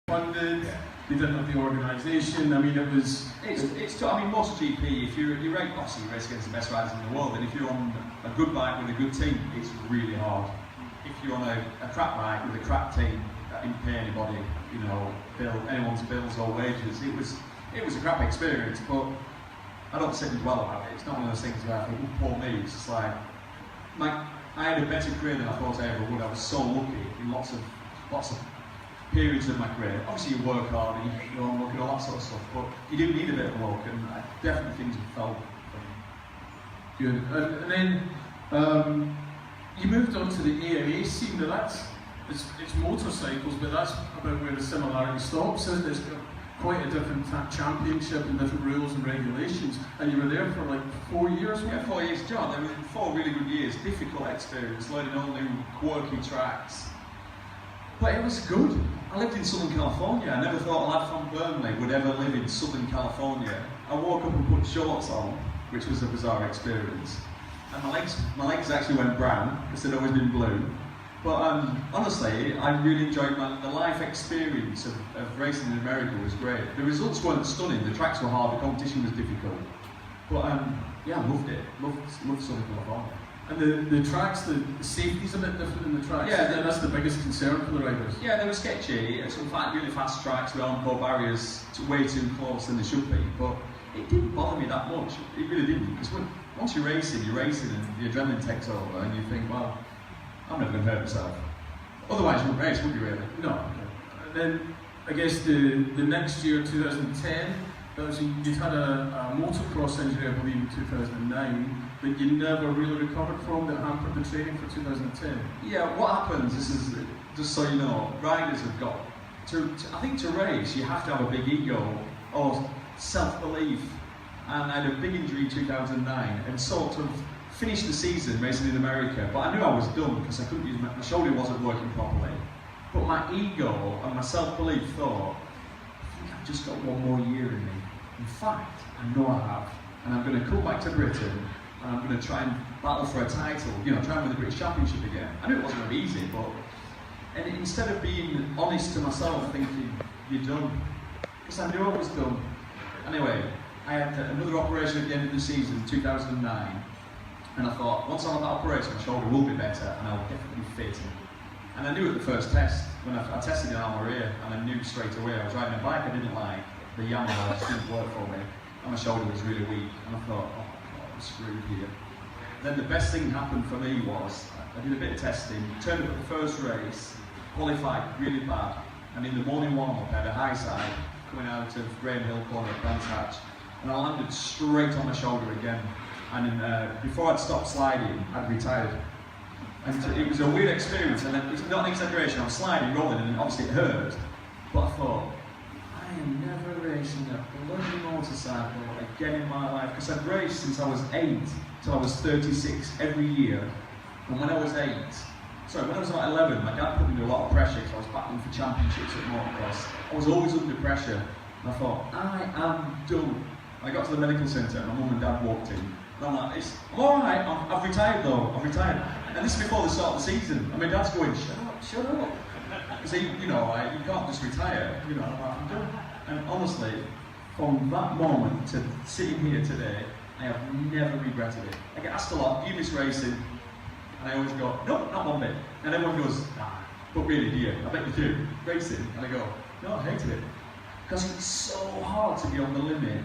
funded. They didn't have the organisation. I mean, it was. I mean, Moto GP. If you rate, obviously you race against the best riders in the world, and if you're on a good bike with a good team, it's really hard. If you're on a crap bike with a crap team that didn't pay anybody, you know, anyone's bills or wages, it was a crap experience. But I don't sit and dwell about it. It's not one of those things where I think, oh, poor me. It's just like, I had a better career than I thought I ever would. I was so lucky in lots of periods of my career. Obviously, you work hard and you hate your own luck and all that sort of stuff, but you do need a bit of luck, and definitely things have felt good. And then you moved on to the AMA scene. Now it's motorcycles, but that's about where the similarity stops, isn't it? It's quite a different championship and different rules and regulations. And you were there for like 4 years. Yeah, 4 years, John. There were 4 really good years. Difficult experience, learning all new quirky tracks. But it was good. I lived in Southern California. I never thought a lad from Burnley would ever live in Southern California. I woke up and put shorts on, which was a bizarre experience. And my legs actually went brown, because they'd always been blue. But honestly, I really enjoyed the life experience of racing in America was great. The results weren't stunning, the tracks were hard, the competition was difficult. But yeah, I loved it. Loved Southern California. And the tracks, the safety's a bit different in the tracks. Yeah, that's the biggest concern for the riders. Yeah, they were sketchy. Some really fast tracks with on-course barriers way too close than they should be. But it didn't bother me that much. It really didn't. Because once you're racing and the adrenaline takes over, and you think, well, I'm never going to hurt myself. Otherwise, you wouldn't race, would you really? No. And then, I guess the next year, 2010, you'd had a motocross injury, I believe, in 2009. That you never really recovered from, that hampered the training for 2010? Yeah, what happens, this is, just so you know, riders have got, I think to race, you have to have a big ego or self-belief. And I had a big injury in 2009 and sort of finished the season racing in America, but I knew I was done because I couldn't use my shoulder wasn't working properly. But my ego and my self-belief thought, I think I've just got 1 more year in me. In fact, I know I have. And I'm going to come back to Britain, and I'm going to try and battle for a title, you know, try and win the British Championship again. I knew it wasn't going to be easy, but instead of being honest to myself, thinking, you're done, because I knew I was done. Anyway, I had another operation at the end of the season, 2009, and I thought, once I have that operation, my shoulder will be better, and I'll definitely be fit. And I knew at the first test, when I tested in Almeria, and I knew straight away, I was riding a bike I didn't like, the Yamaha just didn't work for me, and my shoulder was really weak, and I thought, oh, I'm screwed here. Then the best thing happened for me was, I did a bit of testing, turned up at the first race, qualified really bad, and in the morning warm-up I had a high side coming out of Graham Hill corner at Brands Hatch, and I landed straight on my shoulder again. And before I'd stopped sliding, I'd retired. And it was a weird experience, and it's not an exaggeration, I was sliding, rolling, and obviously it hurt, but I thought, I am never racing a bloody motorcycle again in my life, because I'd raced since I was 8 till I was 36 every year. And when I was about 11, my dad put me under a lot of pressure because I was battling for championships at motocross. I was always under pressure, and I thought, I am done. And I got to the medical centre, and my mum and dad walked in, and I'm like, I'm alright, I've retired though, I've retired. And this is before the start of the season, and my dad's going, shut up. Because you know, you can't just retire, you know, I'm done. And honestly, from that moment to sitting here today, I have never regretted it. I get asked a lot, do you miss racing? And I always go, no, not one bit. And everyone goes, nah, but really, do you? I bet you do. Racing? And I go, no, I hated it. Because it's so hard to be on the limit.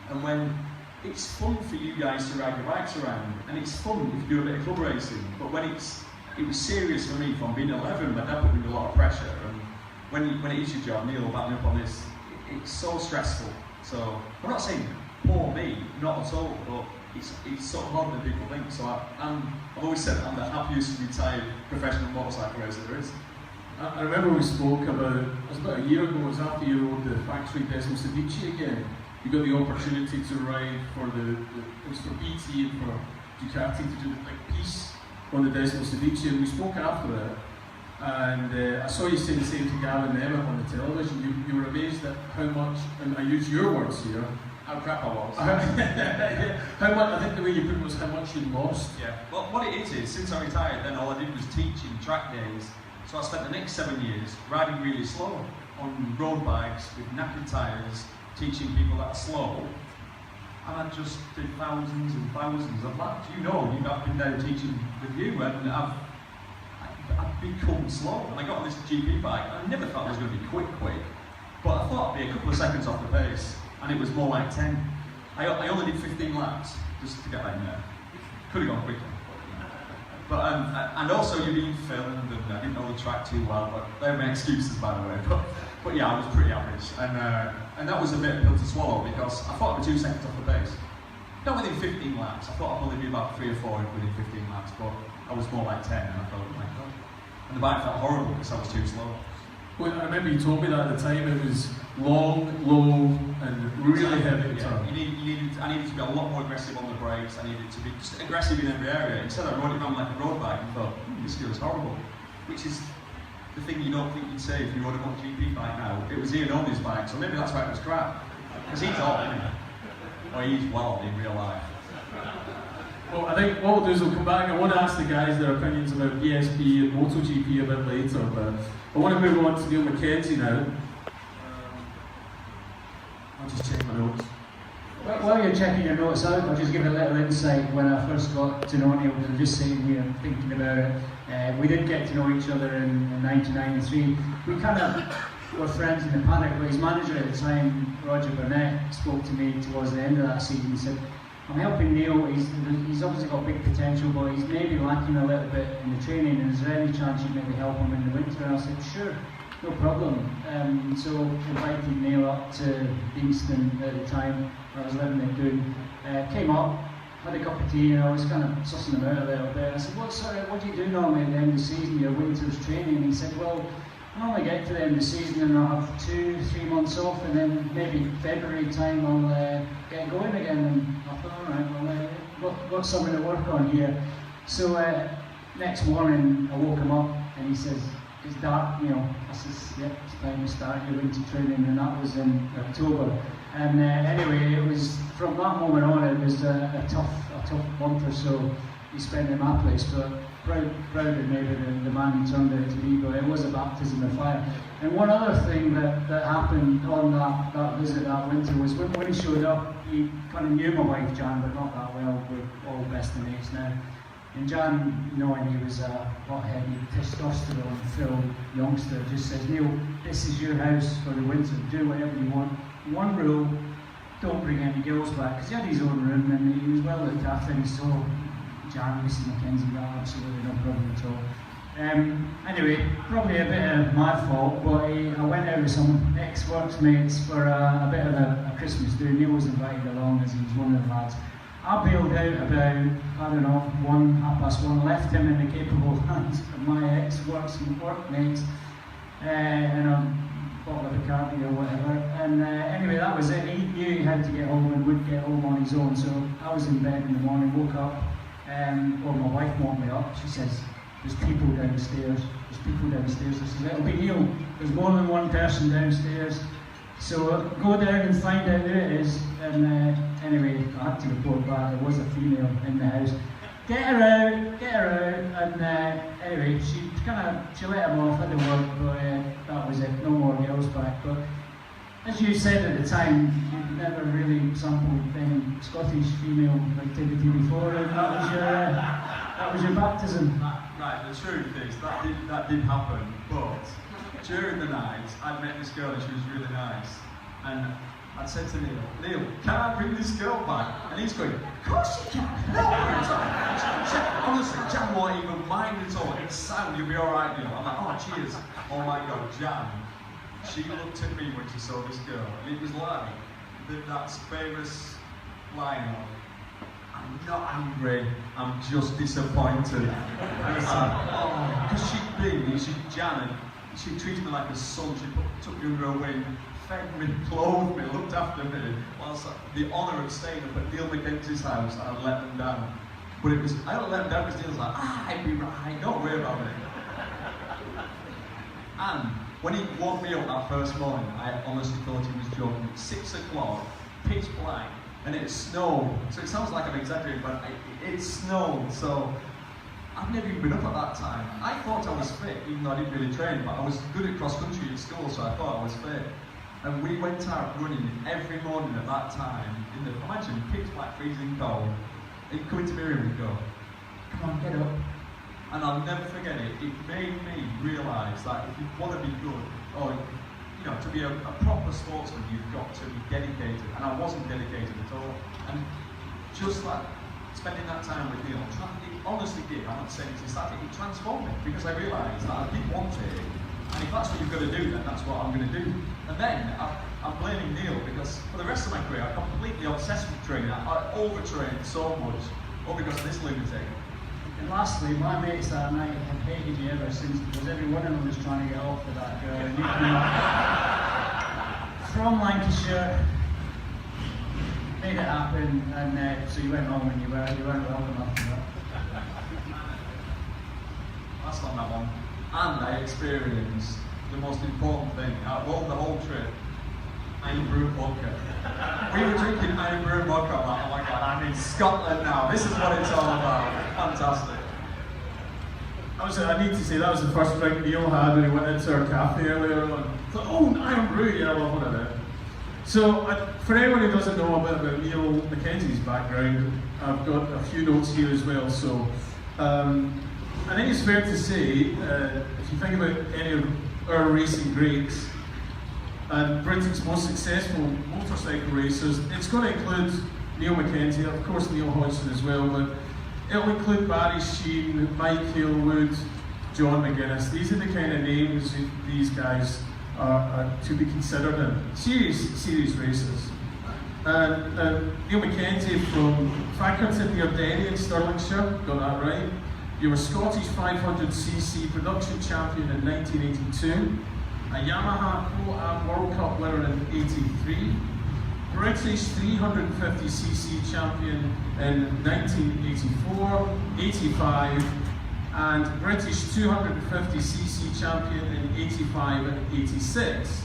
And when it's fun for you guys to ride your bikes around, and it's fun if you do a bit of club racing, but when it was serious for me from being 11, my dad put me under a lot of pressure, and when it is your job, Neil will back me up on this, it's so stressful. So, I'm not saying poor me, not at all, but it's so harder than people think. So I've always said I'm the happiest retired professional motorcycle racer there is. I remember we spoke it was about a year ago, it was after you rode the factory Desmo Sedici again. You got the opportunity to ride for it was for BT and for Ducati to do the big piece on the Desmo Sedici, and we spoke after it, and I saw you say the same to Gavin and Emmett on the television. You were amazed at how much, and I use your words here, how crap I was. How much, I think the way you put it was how much you lost. Yeah, well what it is since I retired, then all I did was teaching track days. So I spent the next 7 years riding really slow. on road bikes with knackered tyres, teaching people that are slow. And I just did thousands and thousands of laps. You know, I've been there teaching with you, and I've become slow. And I got on this GP bike, and I never thought it was going to be quick, but I thought it'd be a couple of seconds off the pace, and it was more like 10. I only did 15 laps just to get that in there. Could have gone quicker. But and also you're being filmed, and I didn't know the track too well, but they're my excuses, by the way. But yeah, I was pretty average, and that was a bit of a pill to swallow, because I thought I'd be 2 seconds off the pace. Not within 15 laps. I thought I'd only be about 3 or 4 within 15 laps, but I was more like 10, and I thought, oh my god. And the bike felt horrible because I was too slow. Well, I remember you told me that at the time. It was long, low, and really heavy to turn. I needed to be a lot more aggressive on the brakes. I needed to be just aggressive in every area. Instead I rode it around like a road bike and thought, this feels horrible. Which is the thing you don't think you'd say if you rode a Moto GP bike now. It was Ian Owen's bike, so maybe that's why it was crap. Because he's old, isn't he? Or he's wild in real life. Well, I think what we'll do is we'll come back. I want to ask the guys their opinions about ESP and Moto GP a bit later, but I want to move on to Niall Mackenzie now. I'll just check my notes. While you're checking your notes out, I'll just give a little insight. When I first got to know Niall, we were just sitting here thinking about it. We did get to know each other in 1993. We kind of were friends in the paddock, but his manager at the time, Roger Burnett, spoke to me towards the end of that season and said, I'm helping Niall, he's obviously got big potential, but he's maybe lacking a little bit in the training, and is there any chance you'd maybe help him in the winter? And I said, sure, no problem. So invited Niall up to Deanston at the time, I was living at Doon. Came up, had a cup of tea, and I was kind of sussing him out a little bit. I said, what do you do normally at the end of the season, your winter's training? And he said, well, I normally get to the end of the season and I'll have 2-3 months off, and then maybe February time I'll get going again. And I thought, alright, well, got something to work on here. So next morning I woke him up and he says, it's dark, I says, yep, it's time to start your winter training, and that was in October. And anyway, it was from that moment on, it was a tough month or so he spent in my place, but proud of maybe the man he turned out to be, but it was a baptism of fire. And one other thing that happened on that visit that winter was when he showed up, he kind of knew my wife Jan, but not that well. We're all best mates now. And Jan, knowing he was a hot-headed, testosterone-filled youngster, just says, Niall, this is your house for the winter, do whatever you want. One rule, don't bring any girls back, because he had his own room and he was well looked after, and he saw Jan, Mrs. Mackenzie, absolutely no problem at all. Anyway, probably a bit of my fault, but I went out with some ex-workmates for a bit of a Christmas do. Niall was invited along as he was one of the lads. I bailed out about, 1:30, left him in the capable hands of my ex-workmates, and I bought a Ducati or whatever. And anyway, that was it. He knew he had to get home and would get home on his own, so I was in bed in the morning, woke up. Well, my wife woke me up. She says, there's people downstairs. I said, it'll be Niall. There's more than one person downstairs. So go down and find out who it is. And anyway, I had to report back. There was a female in the house. Get her out. And anyway, she let him off at the work, but that was it. No more girls back. But as you said at the time, you'd never really sampled any Scottish female activity before, and that was your baptism. Right, the truth is, that did happen, but during the night, I'd met this girl and she was really nice, and I'd said to Niall, can I bring this girl back? And he's going, of course you can, honestly, Jan won't even mind at all, it's sound, you'll be alright, Niall. I'm like, oh cheers, oh my god, Jan. She looked at me when she saw this girl, and it was like that famous line of, I'm not angry, I'm just disappointed. Because she'd Jan, and she treated me like a son. She took me under her wing, fed me, clothed me, looked after me. Whilst the honour of staying up at Niall Mackenzie's house, I let them down. But it was, I don't let them down because Niall's like, I'd be right, don't worry about it. And when he woke me up that first morning, I honestly thought he was joking. 6 o'clock, pitch black, and it snowed. So it sounds like I'm exaggerating, but it snowed. So I've never even been up at that time. I thought I was fit, even though I didn't really train, but I was good at cross country at school, so I thought I was fit. And we went out running every morning at that time, imagine, pitch black, freezing cold. He'd come into my room and go, "Come on, get up." And I'll never forget it. It made me realise that if you want to be good, or to be a proper sportsman, you've got to be dedicated. And I wasn't dedicated at all. And just like spending that time with Neil, it honestly did. I'm not saying it's that, it transformed me, because I realised that I did want it. And if that's what you've got to do, then that's what I'm going to do. And then I'm blaming Neil, because for the rest of my career, I'm completely obsessed with training. I overtrained so much, all because of this lunatic. And lastly, my mates that night have hated you ever since, because every one of them was trying to get off with that girl. And you came up from Lancashire, made it happen, and so you went home and you weren't welcome after that. That's not that one. And I experienced the most important thing out of the whole trip, Irn Bru Vodka. We were drinking Irn Bru Vodka. I'm like, oh my god, I'm in Scotland now. This is what it's all about. Fantastic. I need to say, that was the first drink Neil had when he went into our cafe earlier on. I thought, oh, Irn Bru, yeah, well, what about it? So, for anyone who doesn't know a bit about Niall Mackenzie's background, I've got a few notes here as well. So, I think it's fair to say, if you think about any of our racing greats and Britain's most successful motorcycle racers, it's going to include Niall Mackenzie, of course Neil Hodgson as well, but it'll include Barry Sheehan, Mike Halewood, John McGuinness. These are the kind of names that these guys are to be considered in serious races. And Niall Mackenzie from Falkirk in the Ardenne in Stirlingshire, got that right. You were Scottish 500cc production champion in 1982, a Yamaha Pro-Am World Cup winner in 83, British 350cc champion in 1984, 85, and British 250cc champion in 85 and 86.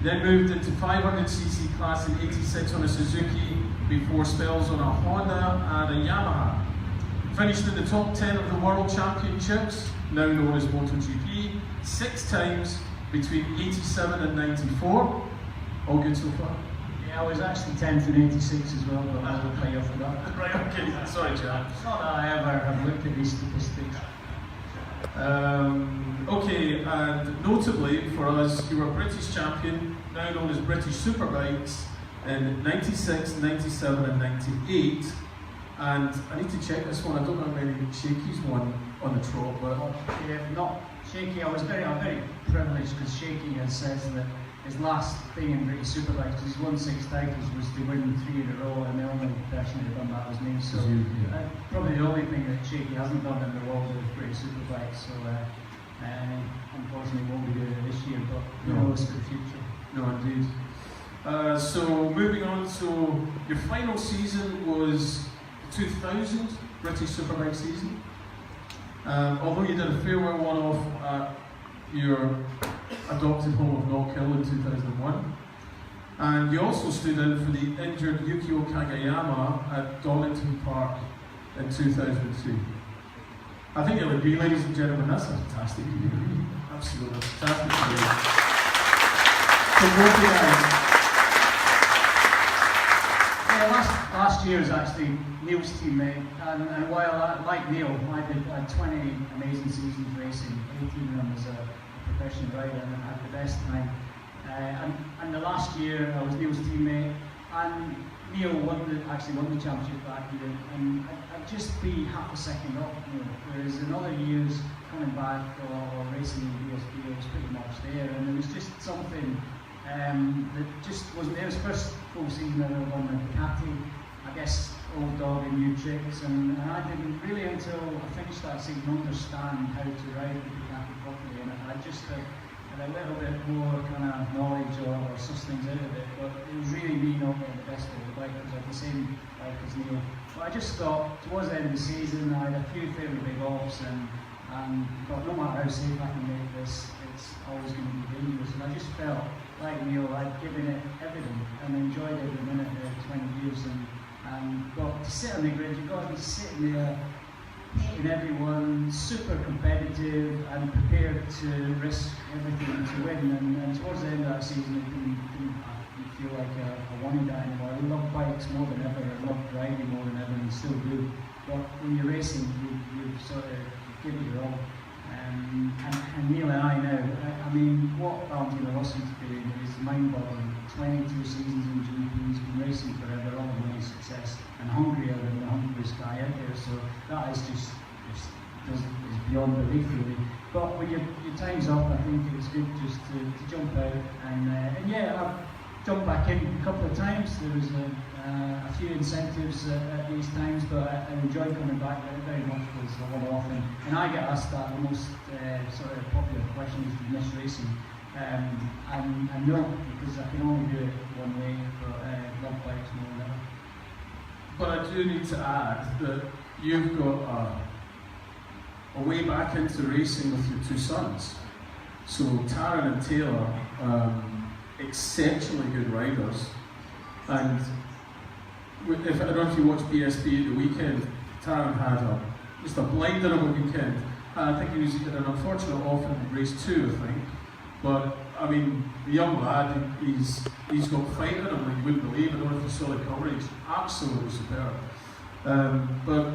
Then moved into 500cc class in 86 on a Suzuki, before spells on a Honda and a Yamaha. Finished in the top 10 of the World Championships, now known as Moto GP, 6 times between 87 and 94. All good so far? Yeah, I was actually 10th in 86 as well, but I will pay off for that. Right, okay, sorry, Chad. Not that I ever have looked at these statistics. Okay, and notably for us, you were British champion, now known as British Superbikes, in 96, 97 and 98. And I need to check this one, I don't know how many Shaky's won on the trot, but... Yeah, not Shaky, I'm very privileged, because Shaky has says that his last thing in British Superbikes, because he's won 6 titles, was to win 3 in a row, and the only person who done that was me. So probably the only thing that Shaky hasn't done in the world of British Superbikes. So unfortunately won't be doing it this year, but who knows for the future. No, indeed. So moving on, so your final season was 2000 British Superbike season. Although you did a farewell one-off at your adopted home of Knockhill in 2001. And you also stood in for the injured Yukio Kagayama at Donington Park in 2002. I think you'll agree, ladies and gentlemen, that's a fantastic career. Absolutely fantastic career. So both of you guys. Last year was actually Neil's teammate, and while like Neil, I had 20 amazing seasons racing, 18 of them as a professional rider, and I had the best time. And the last year I was Neil's teammate, and Neil actually won the championship that year, and I'd just be half a second off Neil, whereas in other years coming back or racing in BSB, I was pretty much there, and it was just something that just wasn't there. It was the first full season I ever won the Ducati. I guess old dog and new tricks, and I didn't really until I finished that season understand how to ride the Ducati properly, and I just had a little bit more kind of knowledge or suss things out of it, but it was really me not getting the best of the bike, because I had the same bike as Neil. But I just thought, towards the end of the season, I had a few fairly big offs, and thought no matter how safe I can make this, it's always going to be dangerous, and I just felt like Neil, I'd given it everything and enjoyed every minute of 20 years, and got to sit on the grid. You've got to be sitting there hating everyone, super competitive and prepared to risk everything to win. And towards the end of that season, it didn't feel like I wanted that anymore. I love bikes more than ever, I love driving more than ever, and still do. But when you're racing, you sort of give it your all. And Neil and I now, I mean, what Valentino Rossi's doing is mind-boggling. 22 seasons in GP, he's been racing forever, all the money, success, and hungrier than the hungriest guy out there. So that is just is beyond belief, really. But when your time's up, I think it's good just to jump out. And yeah, I've jumped back in a couple of times. There was a few incentives at these times, but I enjoy coming back very much because I want to often. And I get asked that the most sort of popular question is, do you miss racing? And no, because I can only do it one way, but love bikes more than ever. But I do need to add that you've got a way back into racing with your two sons. So Taran and Taylor, exceptionally good riders, and I don't know if you watched BSB at the weekend, Taran had just a blinder of a weekend. I think he was an unfortunate off in race 2, I think. But I mean, the young lad, he's got fight in him like you wouldn't believe. I don't know if you saw the coverage, absolutely superb. But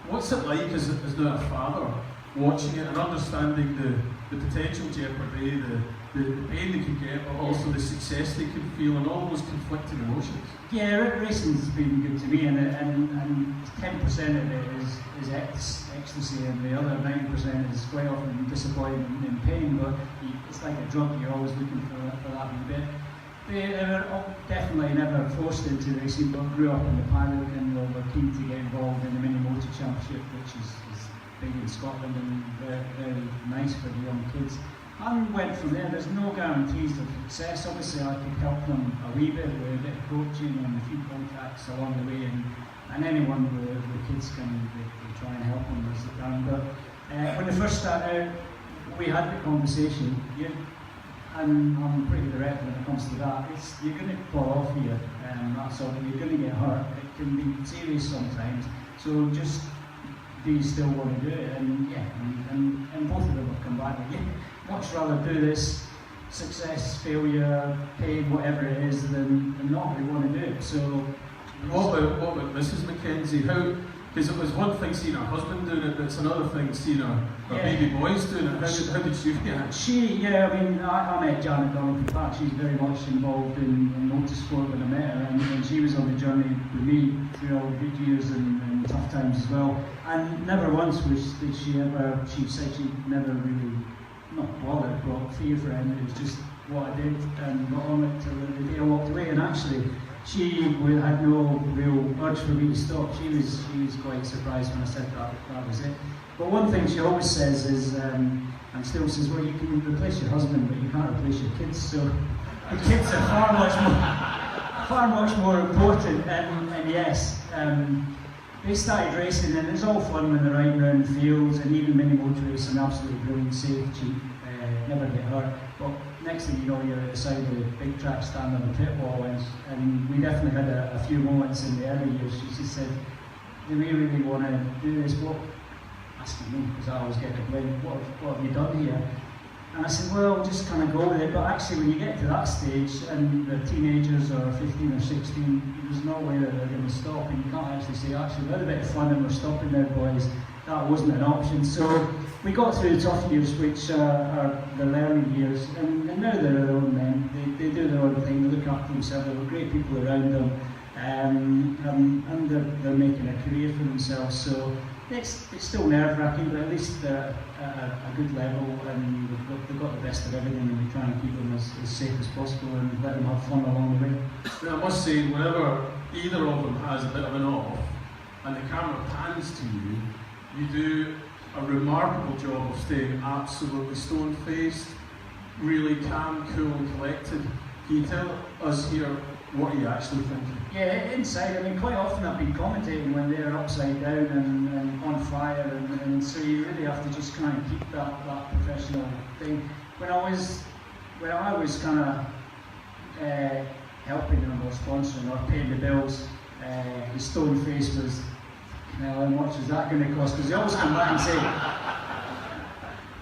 what's it like as now a father, watching it and understanding the potential jeopardy, the pain they can get, but also the success they can feel, and all those conflicting emotions? Yeah, racing's been good to me, and 10% of it is ecstasy, and the other 90% is quite often disappointment and pain. But it's like a drug; you're always looking for that wee bit. They were definitely never forced into racing, but grew up in the paddock and were keen to get involved in the Mini Motor Championship, which is big in Scotland and very, very nice for the young kids. And went from there. There's no guarantees of success. Obviously, I could help them a wee bit with a bit of coaching and a few contacts along the way, and anyone with kids can they try and help them as they can. But when they first started out, we had the conversation, and I'm pretty direct when it comes to that. You're going to fall off here, that's all. You're going to get hurt. It can be serious sometimes. So just, do you still want to do it? And yeah, and both of them have come back again. Much rather do this, success, failure, pain, whatever it is, than not really want to do it. So, what about Mrs. Mackenzie? Because it was one thing seeing her husband doing it, it's another thing seeing her baby boys doing it. How did she react? I mean, I met Janet Donald. In fact, she's very much involved in motorsport when I met her, and she was on the journey with me through all the good years and tough times as well. And never once did she ever. She said she never really, not bothered, but fear for him. It was just what I did, and got on it till the day I walked away. And actually, she had no real urge for me to stop. She was quite surprised when I said that was it. But one thing she always says is, and still says, well, you can replace your husband, but you can't replace your kids. So the kids are far much more important. And yes, they started racing, and it's all fun when they're riding around fields, and even mini motor racing, absolutely brilliant, safe, cheap, never get hurt. But next thing you know, you're at the side of the big track, standing on the pit wall, and we definitely had a few moments in the early years. She just said, do we really want to do this? What? Asking me, because I always get the blame, what have you done here? And I said, well, just kind of go with it. But actually, when you get to that stage, and the teenagers are 15 or 16, there's no way that they're going to stop, and you can't actually say, actually, we had a bit of fun and we're stopping now, boys. That wasn't an option. So we got through the tough years, which are the learning years, and now they're their own men. They do their own thing, they look after themselves, there were great people around them, and they're making a career for themselves. So it's still nerve-wracking, but at least they're at a good level, and they've got the best of everything, and we try and keep them as safe as possible and let them have fun along the way. Now, I must say, whenever either of them has a bit of an off, and the camera pans to you, you do a remarkable job of staying absolutely stone-faced, really calm, cool and collected. Can you tell us here what are you actually thinking? Yeah, inside, I mean, quite often I've been commentating when they're upside down and on fire, and so you really have to just kind of keep that professional thing. When I was kind of helping them or sponsoring or paying the bills, the stone face was now how much is that going to cost? Because they always come back and say,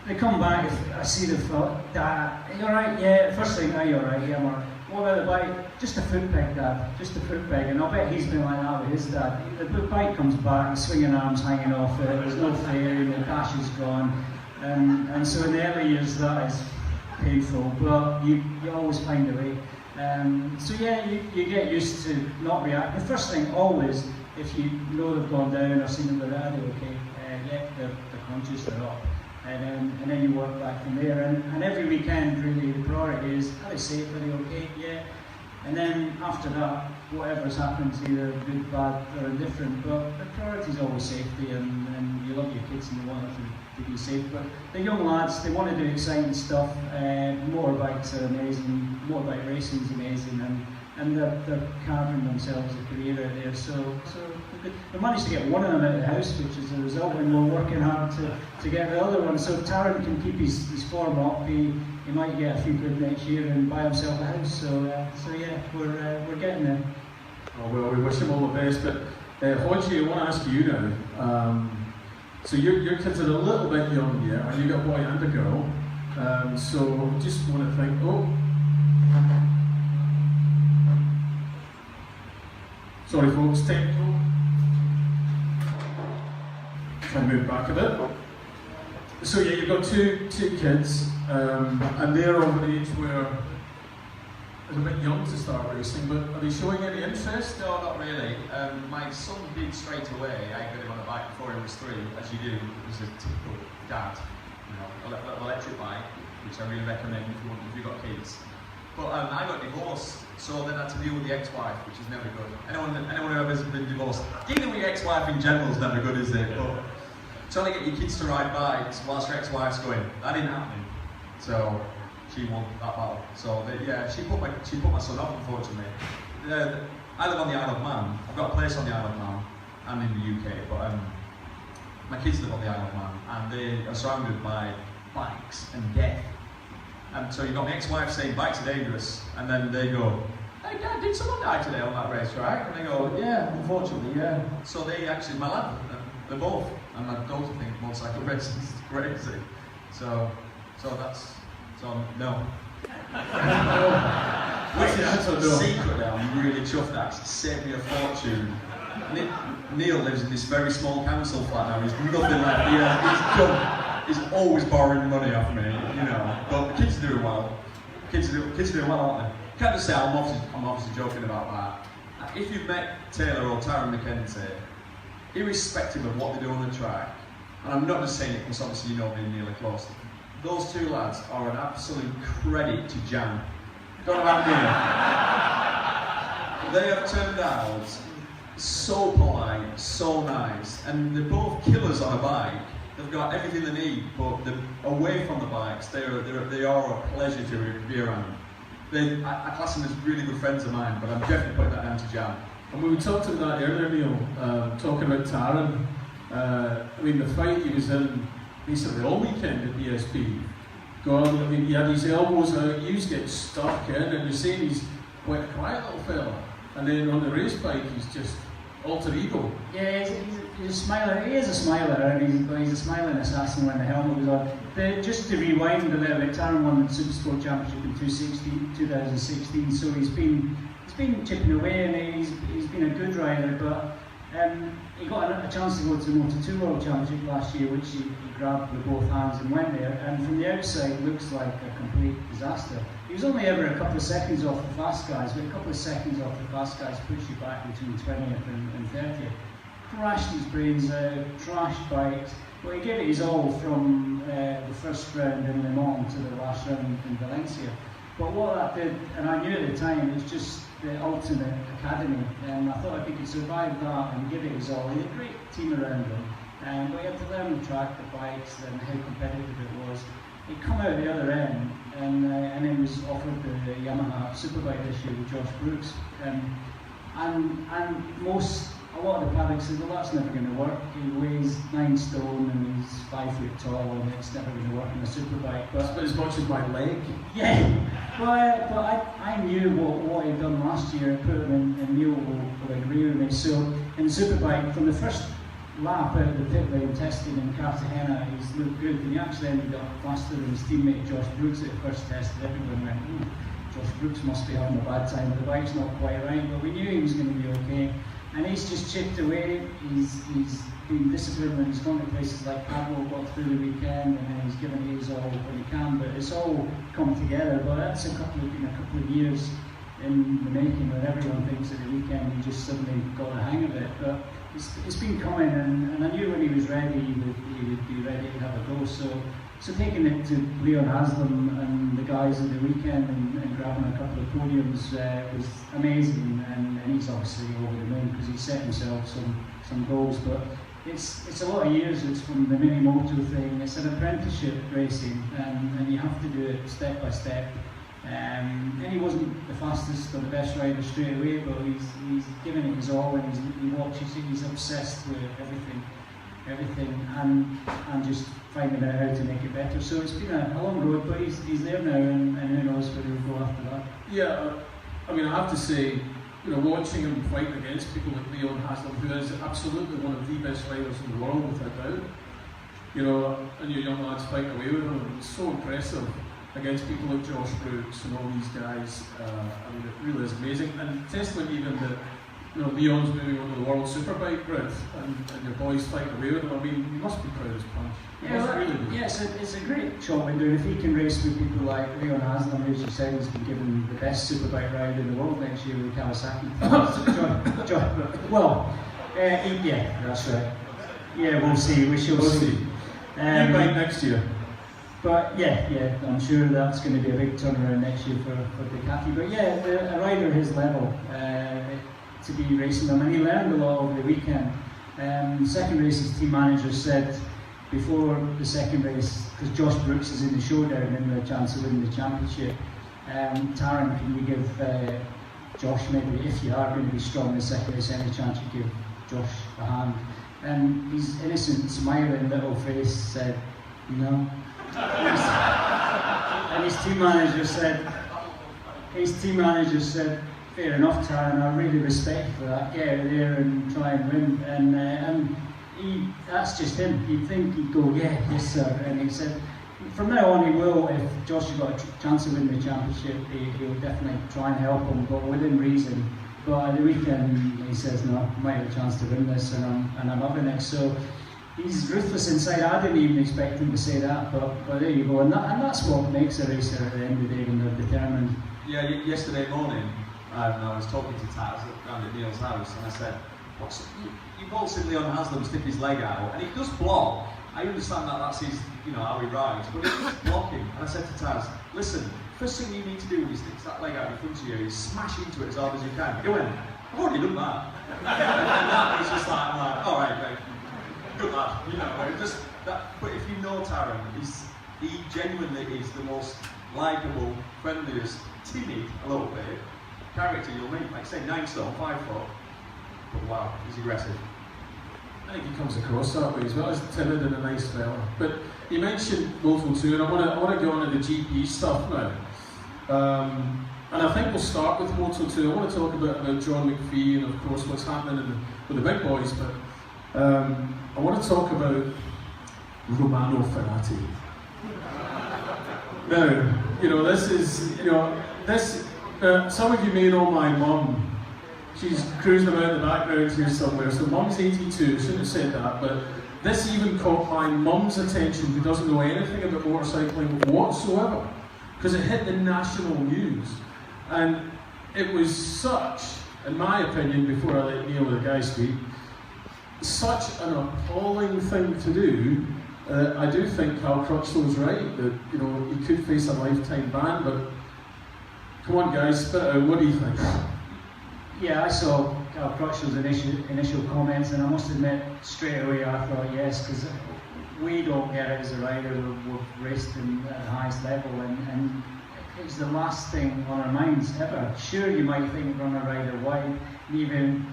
they come back, if I see the foot, Dad, are you alright? Yeah, first thing, are you alright? Yeah, I'm alright. What about the bike? Just a foot peg, Dad, just a foot peg. And I bet he's been like that with his dad. The bike comes back, the swinging arms hanging off it, there's no fairing, the dash is gone. And so in the early years that is painful, but you always find a way. So yeah, you get used to not reacting. The first thing always, if you know they've gone down or seen them with that, okay, yeah, they're conscious, they're up. And then you work back from there. And every weekend, really, the priority is, are they safe, are they okay? Yeah. And then after that, whatever's happened, either good, bad, or indifferent, but the priority is always safety, and you love your kids and you want them to be safe. But the young lads, they want to do exciting stuff. Motorbikes are amazing, motorbike racing is amazing, and they're carving themselves a career out there. So we managed to get one of them out of the house, which is a result, and we're working hard to get the other one. So if Taran can keep his form up, he might get a few quid next year and buy himself a house. So yeah, we're getting there. Oh, well, we wish him all the best. But Hodgie, I want to ask you now. So your kids are a little bit young, yeah, and you got a boy and a girl. So just want to think. Oh, sorry, folks. Technical. Try and move back a bit. So yeah, you've got two kids, and they're of an age where they're a bit young to start racing, but are they showing any interest? No, not really. My son did straight away. I got him on a bike before he was 3, as you do. It was a typical dad, a little electric bike, which I really recommend if you've got kids. But I got divorced, so then I had to deal with the ex-wife, which is never good. Anyone who ever has been divorced, dealing with your ex-wife in general is never good, is it? But trying to get your kids to ride bikes whilst your ex-wife's going, that didn't happen. So she won that battle. So yeah, she put my son up, unfortunately. I live on the Isle of Man. I've got a place on the Isle of Man and in the UK, but my kids live on the Isle of Man, and they are surrounded by bikes and death. And so you've got my ex-wife saying bikes are dangerous, and then they go, hey Dad, did someone die today on that racetrack? And they go, yeah, unfortunately, yeah. So they actually, my lad, they're both, and my daughter thinks motorcycle racing is crazy. So no. Secretly, I'm really chuffed that it saved me a fortune. Neil lives in this very small council flat now. He's nothing left. He's done. He's always borrowing money off me, But the kids are doing well. Kids are doing well, aren't they? Can't just say I'm obviously joking about that. If you've met Taylor or Irn Mackenzie, irrespective of what they do on the track, and I'm not just saying it because obviously you know me and Neil are close, those two lads are an absolute credit to Jan. Don't know about Neil. They have turned out so polite, so nice, and they're both killers on a bike. They've got everything they need, but away from the bikes, they are a pleasure to be around. I class them as really good friends of mine, but I'm definitely putting that down to Jan. And we talked about that earlier, Neil, talking about Taran. The fight he was in basically all weekend at ESP. God, he had his elbows out, he was getting stuck in, and you're saying he's quite a quiet little fella. And then on the race bike, he's just alter ego. Yeah, he's a smiler. He is a smiler, and he's a smiling assassin when the helmet was on. Just to rewind a little bit, Taran won the Supersport Championship in 2016, so he's been chipping away, and he's been a good rider, but he got a chance to go to the Moto 2 World Championship last year, which he grabbed with both hands and went there, and from the outside looks like a complete disaster. He was only ever a couple of seconds off the fast guys, but a couple of seconds off the fast guys push you back between 20th and 30th. Crashed his brains out, trashed bikes, but he gave it his all from the first round in Le Mans to the last round in Valencia. But what that did, and I knew at the time, it was just the ultimate academy, and I thought if he could survive that and give it his all, he had a great team around him, but he had to learn the track, the bikes, and how competitive it was. He'd come out the other end, and then was offered the Yamaha Superbike this year with Josh Brooks, and a lot of the paddock said, well, that's never going to work. He weighs 9 stone and he's 5 foot tall, and it's never going to work on a superbike. But as much as my leg. Yeah, but I knew what he'd done last year. I put him in, and Neil will agree with me. So in the superbike, from the first lap out of the pit lane testing in Cartagena, he's looked good, and he actually ended up faster than his teammate Josh Brooks at the first test, and everyone went, ooh, Josh Brooks must be having a bad time, the bike's not quite right, but we knew he was going to be okay. And he's just chipped away, he's been disciplined when he's gone to places like Padwell, got through the weekend, and then he's given it his all when he can, but it's all come together. But that's a couple of years in the making, where everyone thinks at the weekend he just suddenly got the hang of it. But it's been coming, and I knew when he was ready, he would be ready to have a go. So taking it to Leon Haslam and the guys at the weekend and grabbing a couple of podiums was amazing, and he's obviously over the moon because he set himself some goals. But it's a lot of years. It's from the mini moto thing. It's an apprenticeship racing, and you have to do it step by step. And he wasn't the fastest or the best rider straight away, but he's given it his all, and he watches it. He's obsessed with everything, and just finding out how to make it better. So it's been a long road, but he's there now, and who knows where he'll go after that. Yeah, I mean, I have to say, you know, watching him fight against people like Leon Haslam, who is absolutely one of the best riders in the world, without doubt. You know, and your young lads fighting away with him, it's so impressive against people like Josh Brooks and all these guys. I mean, it really is amazing. And testament even that, you know, Leon's moving on to the World Superbike grid, and your boys fighting away with him. I mean, you must be proud as punch. It's a great shot window. If he can race with people like Leon Haslam, who, as you said, has been given the best superbike ride in the world next year with Kawasaki. Yeah, that's right. Yeah, we'll see. We shall see. New bike next year. But yeah, I'm sure that's going to be a big turnaround next year for Ducati. But yeah, a rider his level, to be racing them, and he learned a lot over the weekend. Second race, his team manager said before the second race, because Josh Brooks is in the showdown and the chance of winning the championship, Taran, can you give Josh, maybe if you are going to be strong in the second race, any chance you give Josh a hand? And his innocent, smiling little face said, no. And his team manager said, fair enough, Taran, I really respect you for that. Get out there and try and win. And that's just him. You'd think he'd go, yeah, yes sir. And he said, from now on he will. If Josh has got a chance of winning the championship, he'll definitely try and help him, but within reason. But at the weekend he says, no, I might have a chance to win this, and I'm loving it. So he's ruthless inside. I didn't even expect him to say that, but there you go. And that's what makes a racer at the end of the day when they're determined. Yeah, yesterday morning, I was talking to Taz down at Neil's house, and I said, you've all seen Leon Haslam stick his leg out, and he does block. I understand that's his, how he rides, but he's blocking. And I said to Taz, listen, first thing you need to do when he sticks that leg out in front of you is smash into it as hard as you can. He went, I've already done that. And that was just like, I'm like, all right, mate. Good lad, just that. But if you know Taran, he genuinely is the most likeable, friendliest, timid a little bit character you'll meet. Like say 9 stone, 5 foot, but wow, he's aggressive. I think he comes across that way as well, as timid and a nice fella. But you mentioned Moto 2, and I want to go on to the GP stuff now. And I think we'll start with Moto 2. I want to talk a bit about John McPhee and of course what's happening with the big boys, but I want to talk about Romano Fenati. Now, this is, some of you may know my mum. She's cruising about in the background here somewhere. So mum's 82, shouldn't have said that, but this even caught my mum's attention, who doesn't know anything about motorcycling whatsoever, because it hit the national news. And it was such, in my opinion, before I let Neil the guy speak, such an appalling thing to do. I do think Cal Crutchlow's right that he could face a lifetime ban, but come on guys, spit it out, what do you think? Yeah, I saw Cal Crutchlow's initial comments, and I must admit straight away I thought yes, because we don't get it as a rider. We've raced at the highest level, and it's the last thing on our minds ever. Sure, you might think run a rider wide, maybe even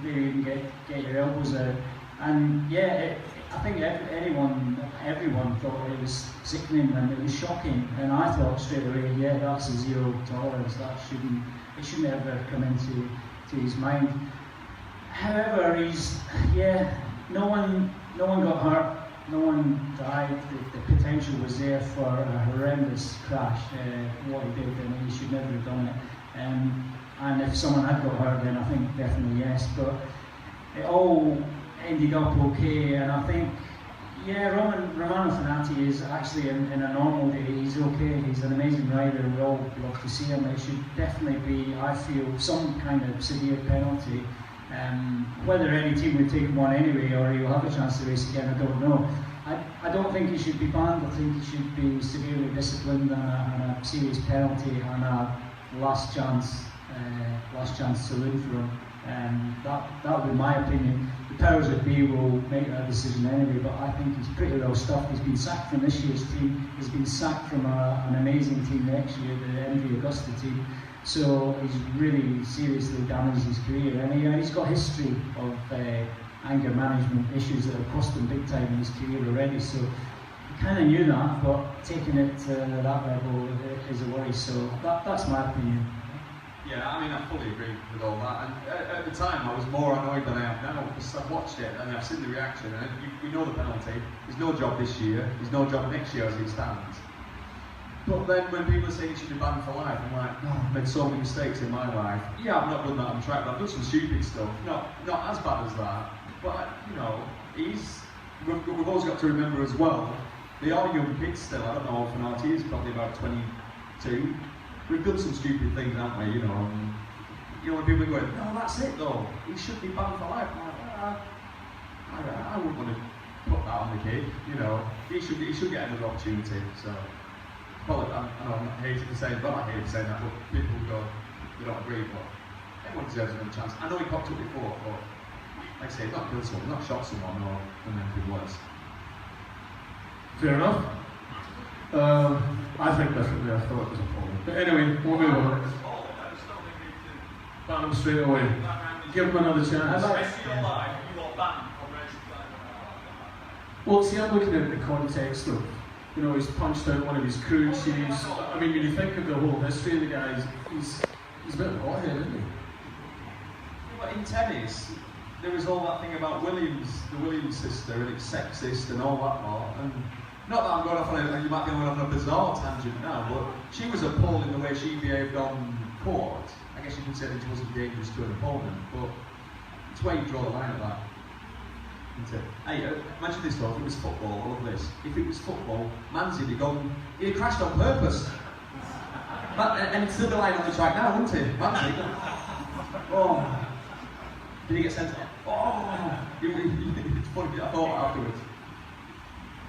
get your elbows out. And yeah, I think everyone thought it was sickening and it was shocking. And I thought straight away, yeah, that's a zero tolerance. It shouldn't ever come into his mind. However, no one no one got hurt, no one died. The potential was there for a horrendous crash. What he did, and he should never have done it. And if someone had got hurt, then I think definitely yes. But it all ended up okay, and I think, yeah, Romano Fenati is actually in a normal day, he's okay. He's an amazing rider, and we all love to see him. It should definitely be, I feel, some kind of severe penalty. Whether any team would take him on anyway, or he'll have a chance to race again, I don't know. I don't think he should be banned. I think he should be severely disciplined, and a serious penalty, and a last chance saloon for him. That would be my opinion. The powers that be will make that decision anyway, but I think he's pretty well stuffed. He's been sacked from this year's team. He's been sacked from an amazing team next year, the MV Augusta team. So he's really seriously damaged his career, and he's got history of anger management issues that have cost him big time in his career already. So he kind of knew that, but taking it to that level is a worry. So that's my opinion. Yeah, I mean, I fully agree with all that. And at the time, I was more annoyed than I am now, because I've watched it and I've seen the reaction. And we know the penalty. There's no job this year. There's no job next year as it stands. But then when people are saying he should be banned for life, I'm like, no, I've made so many mistakes in my life. Yeah, I've not done that on track, but I've done some stupid stuff. Not as bad as that. But, you know, we've always got to remember as well, they are young kids still. I don't know what Fenati is, probably about 22. We've done some stupid things, haven't we? You know, when people are going, no, that's it though. He should be banned for life. I'm like, I wouldn't want to put that on the kid. You know, he should get another opportunity. So, probably, I know I'm not hating to say, but I hate saying that. But people go, they don't agree. But everyone deserves another chance. I know he popped up before, but like I say, not killed someone, not shot someone, or done anything worse. Fair enough. I think differently. I thought it was a problem. But anyway, we'll move on. Ban him straight away. Give him another chance. Well, see, I'm looking at the context of, you know, he's punched out one of his crew chiefs. I mean, when you think of the whole history of the guy, he's a bit of a hothead, isn't he? But in tennis, there was all that thing about the Williams sister, and it's sexist and all that lot. And not that I'm going off on you might be going off on a bizarre tangent now, but she was appalling the way she behaved on court. I guess you could say that she wasn't dangerous to an opponent, but it's where you draw the line at that. Isn't it? Hey, imagine this though, if it was football, I love this. If it was football, Manzi he'd have crashed on purpose. And he'd still be lying on the track now, wouldn't he? Manzi. Oh. Did he get sent off? Oh. It's funny, I thought afterwards.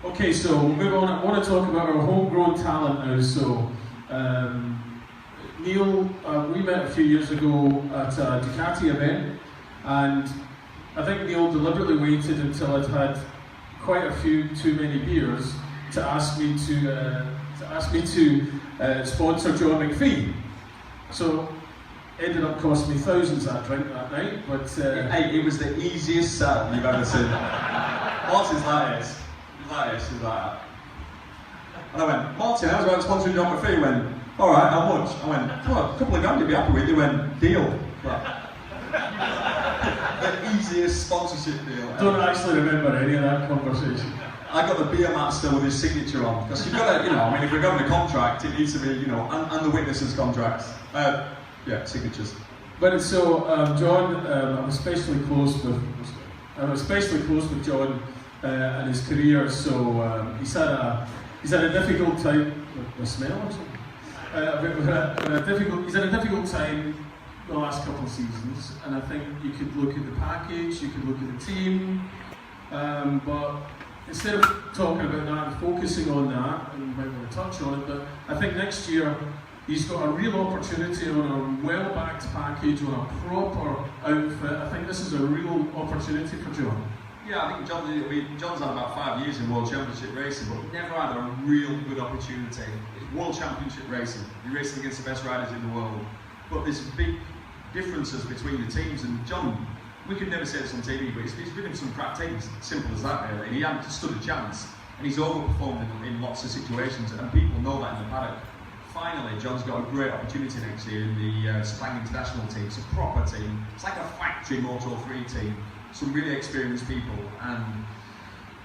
Okay, so we'll move on. I want to talk about our homegrown talent now. So, Neil, we met a few years ago at a Ducati event, and I think Neil deliberately waited until I'd had quite a few too many beers to ask me to sponsor John McPhee. So, ended up costing me thousands that drink that night. But hey, it was the easiest sell you've ever seen. Martin's like this. He's like that. And I went, Martin, how's about sponsoring John McPhee? He went, alright, how much? I went, oh, a couple of grand you'd be happy with. He went, deal. The easiest sponsorship deal ever. Don't actually remember any of that conversation. I got the beer mat still with his signature on. Because you've got to, you know, I mean, if we're going to contract, it needs to be, you know, and the witnesses' contracts. Yeah, signatures. But so, John, I'm especially close with John and his career. So he's had a difficult time with the smell or something. He's had a difficult time the last couple of seasons, and I think you could look at the package, you could look at the team, but instead of talking about that and focusing on that, and you might want to touch on it, but I think next year he's got a real opportunity on a well-backed package, on a proper outfit. I think this is a real opportunity for John. Yeah, I think John's had about 5 years in World Championship racing, but never had a real good opportunity. It's World Championship racing. You're racing against the best riders in the world. But there's big differences between the teams, and John, we could never say this on TV, but he's been in some crap teams, simple as that really, and he hadn't stood a chance, and he's overperformed in lots of situations, and people know that in the paddock. Finally, John's got a great opportunity next year in the Sepang International team. It's a proper team. It's like a factory Moto 3 team. Some really experienced people, and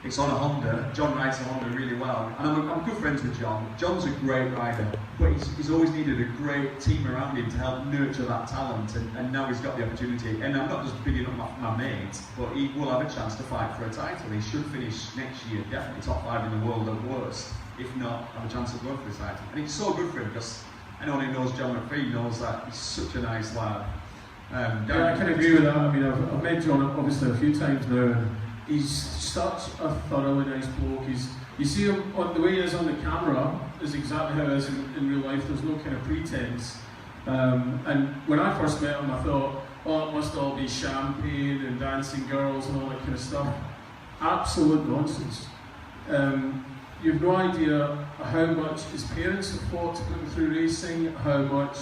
It's on a Honda. John rides a Honda really well, and I'm good friends with John. John's a great rider, but he's always needed a great team around him to help nurture that talent, and now he's got the opportunity. And I'm not just picking up my mates, but he will have a chance to fight for a title. He should finish next year definitely top 5 in the world at worst, if not have a chance of going for the title. And it's so good for him because anyone who knows John McPhee knows that he's such a nice lad. Yeah, I can agree with that. I mean, I've met John obviously a few times now, and he's such a thoroughly nice bloke. You see him on the way he is on the camera is exactly how he is in real life. There's no kind of pretense. And when I first met him, I thought, oh, it must all be champagne and dancing girls and all that kind of stuff. Absolute nonsense. You've no idea how much his parents have fought to put him through racing, how much.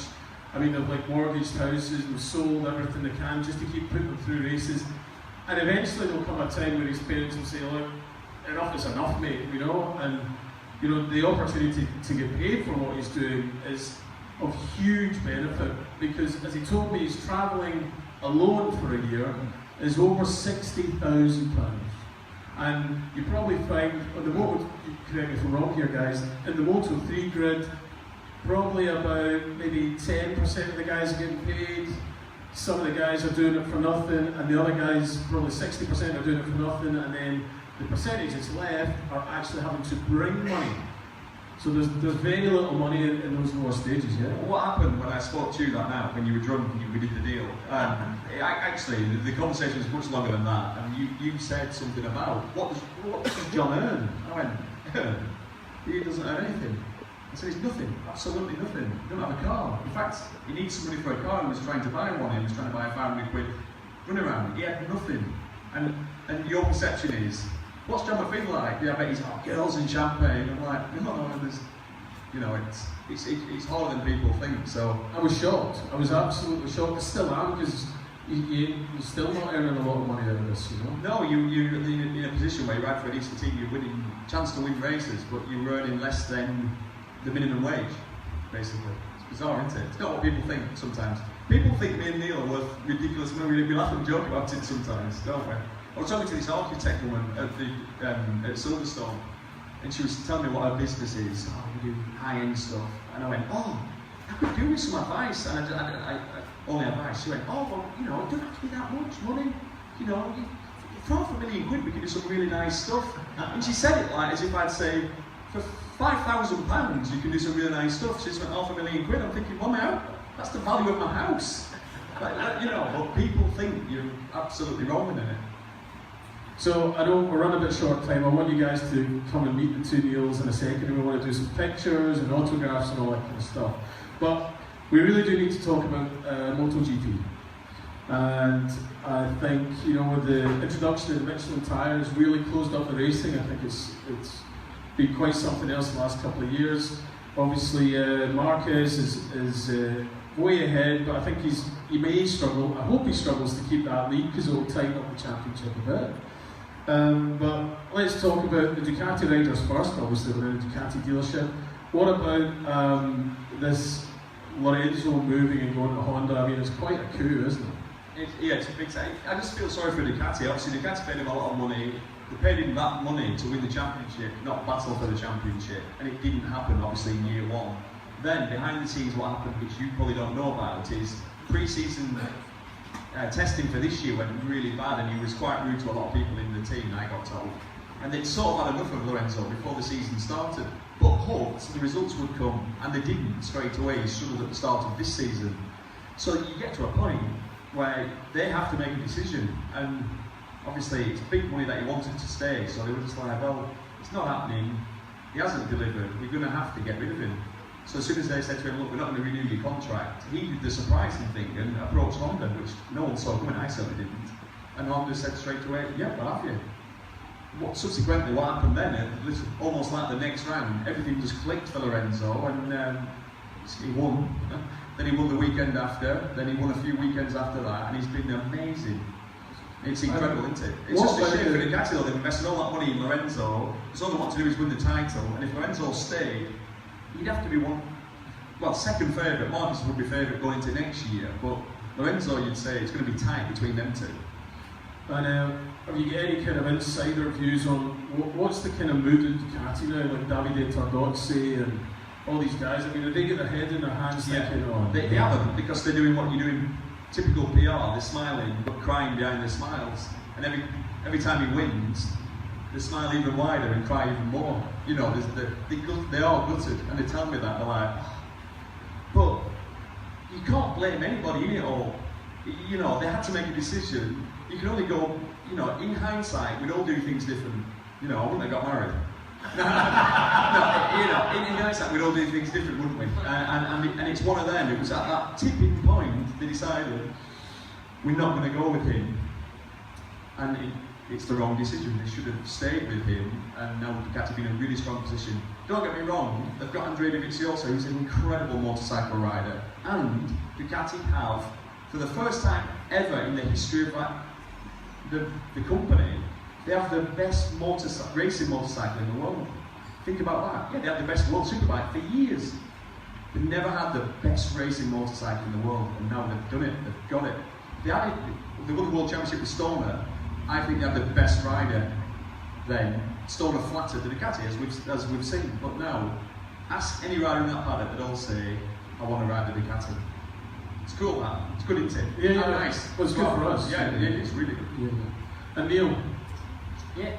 I mean, they've like mortgaged houses and sold everything they can just to keep putting them through races. And eventually there'll come a time where his parents will say, look, enough is enough, mate, you know? And, you know, the opportunity to get paid for what he's doing is of huge benefit, because as he told me, he's travelling alone for a year is over £60,000. And you probably find, on the Moto, correct me if I'm wrong here guys, in the Moto 3 grid, probably about maybe 10% of the guys are getting paid. Some of the guys are doing it for nothing, and the other guys, probably 60% are doing it for nothing, and then the percentage that's left are actually having to bring money. So there's very little money in those lower stages, yeah? What happened when I spoke to you that night, when you were drunk and we did the deal? Actually, the conversation was much longer than that, and you said something about, what does John earn? I went, he doesn't earn anything. I said, it's nothing, absolutely nothing. He doesn't have a car. In fact, he needs somebody for a car, and was trying to buy one, he was trying to buy a 500 quid runaround. He had nothing. And your perception is, what's John McPhee like? Yeah, I bet he's got girls and champagne. I'm like, no, there's, you know, it's harder than people think. So I was shocked. I was absolutely shocked. I still am, because you're still not earning a lot of money out of this, you know? No, you're in a position where you ride for a decent team, you're winning, chance to win races, but you're earning less than the minimum wage, basically. It's bizarre, isn't it? It's not what people think sometimes. People think me and Neil are worth ridiculous money. We laugh and joke about it sometimes, don't we? I was talking to this architect woman at Silverstone, and she was telling me what her business is. Oh, we do high-end stuff. And I went, oh, I could do with some advice. And I only advice. She went, oh, well, you know, it doesn't have to be that much money. You know, for £500,000 we could do some really nice stuff. And she said it like as if I'd say, for £5,000 you can do some really nice stuff. She spent £500,000. I'm thinking, well, now, that's the value of my house. You know, but people think you're absolutely wrong in it. So I know we're running a bit short time. I want you guys to come and meet the two Neils in a second, and we want to do some pictures and autographs and all that kind of stuff. But we really do need to talk about Moto GP. And I think, you know, with the introduction of the Michelin tyres really closed up the racing. I think it's been quite something else the last couple of years. Obviously, Marquez is way ahead, but I think he may struggle. I hope he struggles to keep that lead, because it will tighten up the championship a bit. But let's talk about the Ducati riders first. Obviously, we're in a Ducati dealership. What about this Lorenzo moving and going to Honda? I mean, it's quite a coup, isn't it? Yeah, it's a big thing. I just feel sorry for Ducati. Obviously, Ducati paid him a lot of money. They paid him that money to win the championship, not battle for the championship. And it didn't happen, obviously, in year one. Then, behind the scenes, what happened, which you probably don't know about, is pre-season testing for this year went really bad, and he was quite rude to a lot of people in the team, I got told. And they'd sort of had enough of Lorenzo before the season started, but hoped the results would come, and they didn't straight away. He struggled at the start of this season. So you get to a point where they have to make a decision, and obviously it's big money that he wanted to stay, so they were just like, well, it's not happening, he hasn't delivered, we're going to have to get rid of him. So as soon as they said to him, look, we're not going to renew your contract, he did the surprising thing and approached Honda, which no one saw coming. I certainly didn't. And Honda said straight away, yeah, we'll have you. Subsequently, what happened then, almost like the next round, everything just clicked for Lorenzo, and he won. Then he won the weekend after, then he won a few weekends after that, and he's been amazing. It's incredible, isn't it? It's just a shame for Ducati though, they've invested all that money in Lorenzo, because all they want to do is win the title, and if Lorenzo stayed, he'd have to be second favourite. Marcus would be favourite going into next year, but Lorenzo, you'd say it's going to be tight between them two. And have you got any kind of insider views on what's the kind of mood in Ducati now, like Davide Tardozzi and all these guys? I mean, do they get their head in their hands thinking, oh, they haven't, because they're doing what you're doing, typical PR, they're smiling but crying behind their smiles. And every time he wins, they smile even wider and cry even more. You know, they are gutted, and they tell me that, they're like, oh. But you can't blame anybody in it all. You know, they had to make a decision. You can only go, you know, in hindsight, we'd all do things different. You know, I wouldn't have got married. No, you know, in hindsight, we'd all do things different, wouldn't we? And it's one of them. It was at that tipping point they decided we're not going to go with him, and it's the wrong decision. They should have stayed with him, and now Ducati in a really strong position. Don't get me wrong, they've got Andrea Dovizioso, who's an incredible motorcycle rider, and Ducati have, for the first time ever in the history of the company, they have the best racing motorcycle in the world. Think about that. Yeah, they had the best World Superbike for years. They've never had the best racing motorcycle in the world, and now they've done it, they've got it. They won the World Championship with Stoner. I think they have the best rider then. Stoner flattered the Ducati, as we've seen. But now, ask any rider in that paddock, they'd all say, I want to ride the Ducati. It's cool, that. It's good, isn't it? Yeah, yeah. Nice. Well, it's good for us. Yeah, it is really good. Yeah. And Neil? Yeah,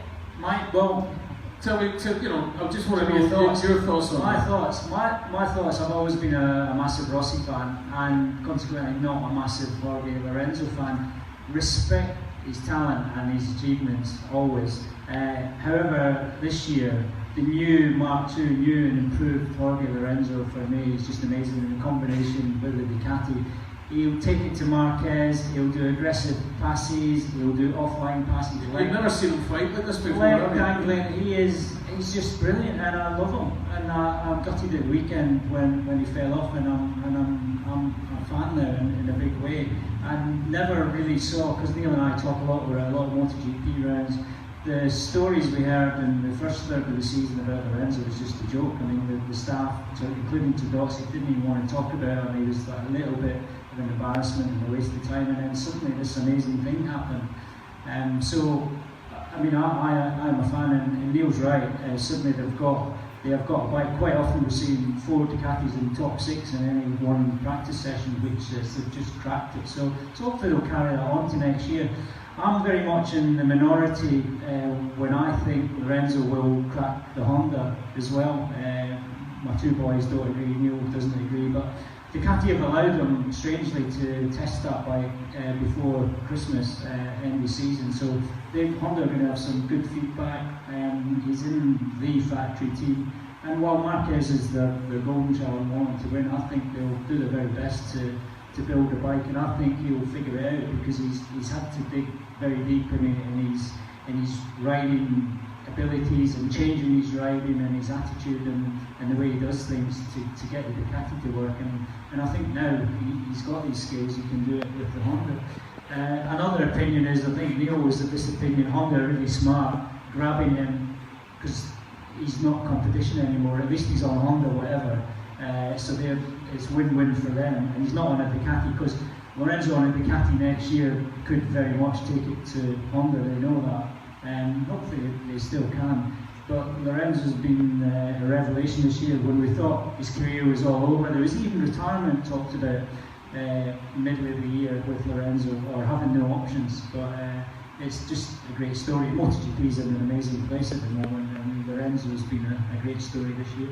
Tell me, you know, I just want to your know thoughts. your thoughts on my that. thoughts. My thoughts. I've always been a massive Rossi fan, and consequently not a massive Jorge Lorenzo fan. Respect his talent and his achievements always. However, this year the new Mark II, new and improved Jorge Lorenzo for me is just amazing. In combination with the Ducati, he'll take it to Marquez. He'll do aggressive passes. He'll do offline passes. I've never seen him fight like this before. Leg dangling. He's just brilliant, and I love him. And I'm gutted at the weekend when he fell off, and I'm a fan now in a big way. And never really saw, because Neil and I talk a lot. We're at a lot of Moto GP rounds. The stories we heard in the first third of the season about Lorenzo was just a joke. I mean, the staff, including Tardozzi, didn't even want to talk about him. He was like a little bit of an embarrassment and a waste of time. And then suddenly this amazing thing happened. So, I mean, I'm a fan, and Neil's right. Suddenly they have got a bike. Quite often we're seeing 4 Ducatis in the top 6 in any one practice session, which they've just cracked it. So hopefully they'll carry that on to next year. I'm very much in the minority when I think Lorenzo will crack the Honda as well. My 2 boys don't agree, Neil doesn't agree, but Ducati have allowed him, strangely, to test that bike before Christmas, end of the season. So Honda are going to have some good feedback. He's in the factory team. And while Marquez is the golden child and wanting to win, I think they'll do their very best to build a bike, and I think he'll figure it out, because he's had to dig very deep in his riding abilities and changing his riding and his attitude and the way he does things to get the Ducati to work. And I think now he's got these skills, he can do it with the Honda. Another opinion is, I think Neil was of this opinion, Honda are really smart grabbing him because he's not competition anymore, at least he's on Honda, whatever. So it's win-win for them, and he's not on a Ducati, because Lorenzo on a Ducati next year could very much take it to Honda, they know that, and hopefully they still can. But Lorenzo's been a revelation this year. When we thought his career was all over, there was even retirement talked about middle of the year with Lorenzo, or having no options, but it's just a great story. MotoGP is in an amazing place at the moment, and Lorenzo has been a great story this year.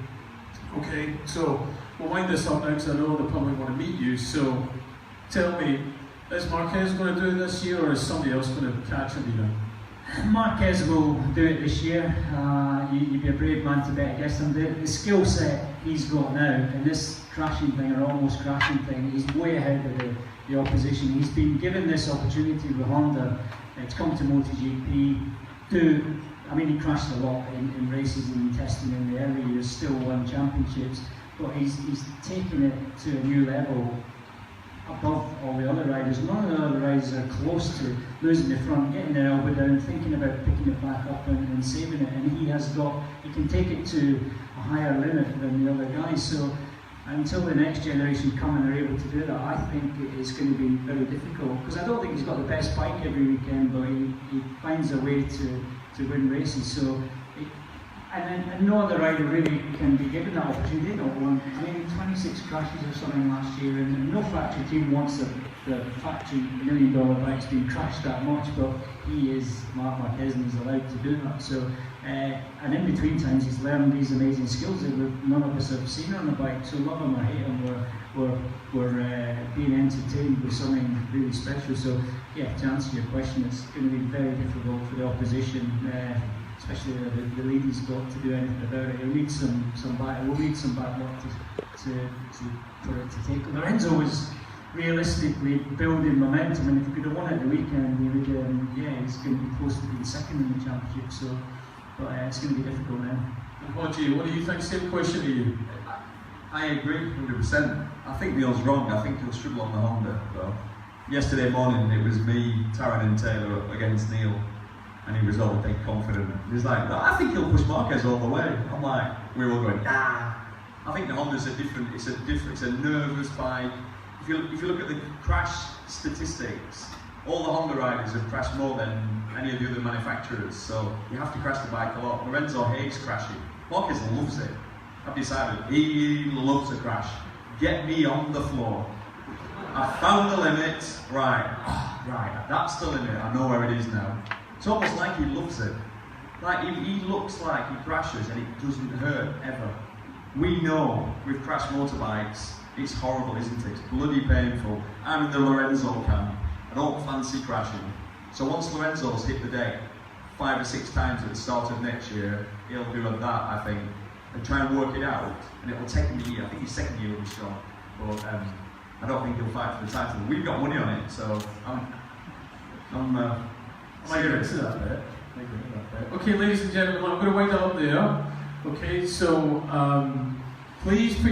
Okay, so we'll wind this up now, because I know the public want to meet you. So tell me, is Marquez going to do it this year, or is somebody else going to catch him, you know? Marquez will do it this year. You'd be a brave man to bet against him. The skill set he's got now, and this crashing thing, or almost crashing thing, he's way ahead of the opposition. He's been given this opportunity with Honda to come to MotoGP, he crashed a lot in races and testing in the early years, still won championships, but he's taken it to a new level above all the other riders. None of the other riders are close to losing the front, getting their elbow down, thinking about picking it back up and saving it, and he can take it to a higher limit than the other guys. So until the next generation come and are able to do that, I think it's going to be very difficult, because I don't think he's got the best bike every weekend, but he finds a way to win races. So, and no other rider really can be given that opportunity. They don't want, I mean, 26 crashes or something last year, and no factory team wants the factory $1 million bikes being crashed that much, but he is, Mark Marquez, is allowed to do that. So, and in between times he's learned these amazing skills that none of us have seen on the bike. So love him or hate him, we're being entertained with something really special. So yeah, to answer your question, it's going to be very difficult for the opposition, especially the lead he's got, to do anything about it. He'll need some back. We'll need some back work for it to take. Lorenzo was realistically building momentum, and if he could have won at the weekend, he would. He's going to be close to being second in the championship. So, but it's going to be difficult now. And what do you think? Same question to you. I agree 100%. I think Neil's wrong. I think he'll struggle on the Honda. Though. Yesterday morning it was me, Taran and Taylor up against Neil, and he was all big confident. He's like, I think he'll push Marquez all the way. I'm like, we're all going, nah. I think the Honda's it's a nervous bike. If you look at the crash statistics, all the Honda riders have crashed more than any of the other manufacturers, so you have to crash the bike a lot. Lorenzo hates crashing. Marquez loves it. I've decided he loves a crash. Get me on the floor. I found the limit. Right, that's the limit. I know where it is now. It's almost like he loves it. Like he looks like he crashes and it doesn't hurt ever. We know with crashed motorbikes, it's horrible, isn't it? It's bloody painful. I'm in the Lorenzo camp. I don't fancy crashing. So once Lorenzo's hit the deck 5 or 6 times at the start of next year, he'll do that, I think, and try and work it out. And it will take him a year. I think his second year will be strong. But I don't think he'll fight for the title. We've got money on it, so I'm Serious to that bit. Okay, ladies and gentlemen, I'm going to wind up there. Okay, so please put